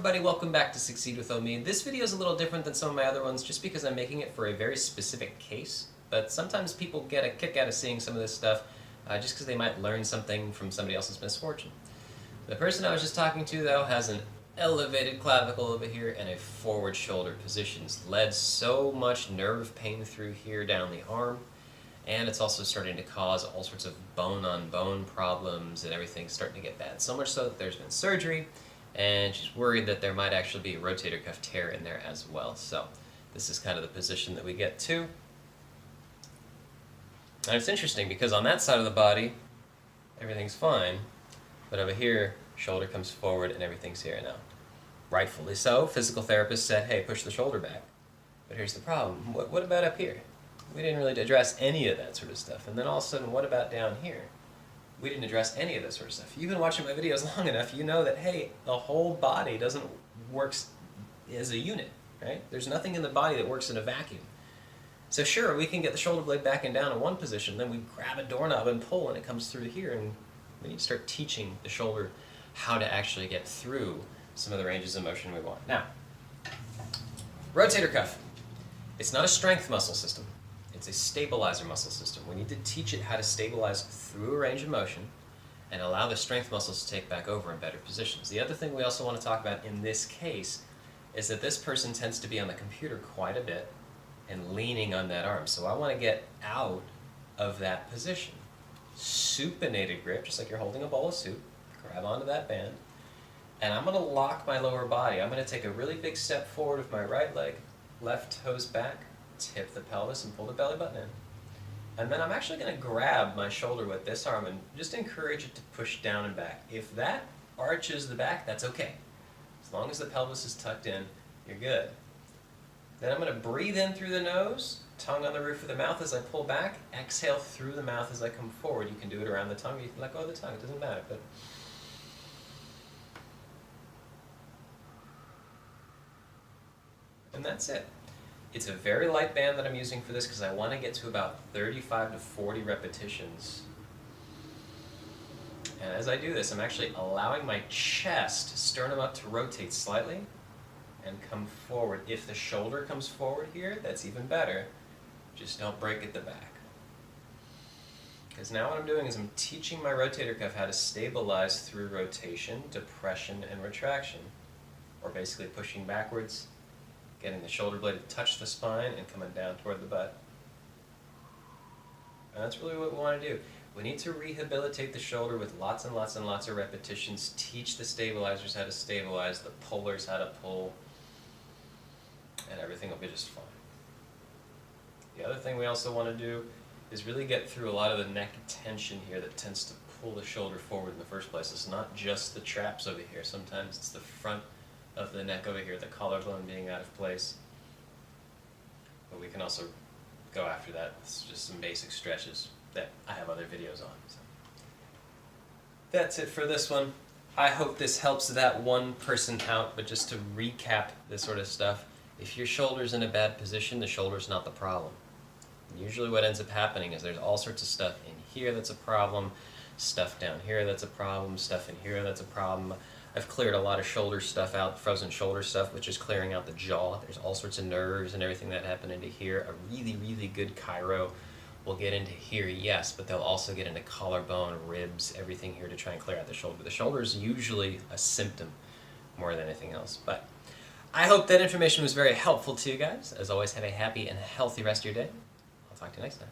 everybody, welcome back to Succeed with Me. This video is a little different than some of my other ones just because I'm making it for a very specific case, but sometimes people get a kick out of seeing some of this stuff just because they might learn something from somebody else's misfortune. The person I was just talking to, though, has an elevated clavicle over here and a forward shoulder position. It's led so much nerve pain through here down the arm, and it's also starting to cause all sorts of bone-on-bone problems and everything's starting to get bad. So much so that there's been surgery, and she's worried that there might actually be a rotator cuff tear in there as well. So this is kind of the position that we get to. And it's interesting because on that side of the body, everything's fine, but over here, shoulder comes forward and everything's here now. Rightfully so. Physical therapist said, hey, push the shoulder back. But here's the problem. What about up here? We didn't really address any of that sort of stuff. And then all of a sudden, what about down here? We didn't address any of that sort of stuff. You've been watching my videos long enough, you know that, hey, the whole body doesn't work as a unit, right? There's nothing in the body that works in a vacuum. So sure, we can get the shoulder blade back and down in one position, then we grab a doorknob and pull and it comes through here, and we need to start teaching the shoulder how to actually get through some of the ranges of motion we want. Now, rotator cuff. It's not a strength muscle system. It's a stabilizer muscle system. We need to teach it how to stabilize through a range of motion and allow the strength muscles to take back over in better positions. The other thing we also want to talk about in this case is that this person tends to be on the computer quite a bit and leaning on that arm. So I want to get out of that position. Supinated grip, just like you're holding a bowl of soup. Grab onto that band. And I'm going to lock my lower body. I'm going to take a really big step forward with my right leg, left toes back, tip the pelvis and pull the belly button in. And then I'm actually going to grab my shoulder with this arm and just encourage it to push down and back. If that arches the back, that's okay. As long as the pelvis is tucked in, you're good. Then I'm going to breathe in through the nose, tongue on the roof of the mouth as I pull back, exhale through the mouth as I come forward. You can do it around the tongue, or you can let go of the tongue, it doesn't matter. And that's it. It's a very light band that I'm using for this because I want to get to about 35 to 40 repetitions. And as I do this, I'm actually allowing my chest, sternum up, to rotate slightly and come forward. If the shoulder comes forward here, that's even better. Just don't break at the back. Because now what I'm doing is I'm teaching my rotator cuff how to stabilize through rotation, depression, and retraction. Or basically pushing backwards, getting the shoulder blade to touch the spine and coming down toward the butt. And that's really what we want to do. We need to rehabilitate the shoulder with lots and lots and lots of repetitions, teach the stabilizers how to stabilize, the pullers how to pull, and everything will be just fine. The other thing we also want to do is really get through a lot of the neck tension here that tends to pull the shoulder forward in the first place. It's not just the traps over here. Sometimes it's the front of the neck over here, the collarbone being out of place. But we can also go after that. It's just some basic stretches that I have other videos on. So that's it for this one. I hope this helps that one person out, but just to recap this sort of stuff, if your shoulder's in a bad position, the shoulder's not the problem. Usually what ends up happening is there's all sorts of stuff in here that's a problem, stuff down here that's a problem, stuff in here that's a problem. I've cleared a lot of shoulder stuff out, frozen shoulder stuff, which is clearing out the jaw. There's all sorts of nerves and everything that happen into here. A really, really good chiro will get into here, yes, but they'll also get into collarbone, ribs, everything here to try and clear out the shoulder. The shoulder is usually a symptom more than anything else. But I hope that information was very helpful to you guys. As always, have a happy and healthy rest of your day. I'll talk to you next time.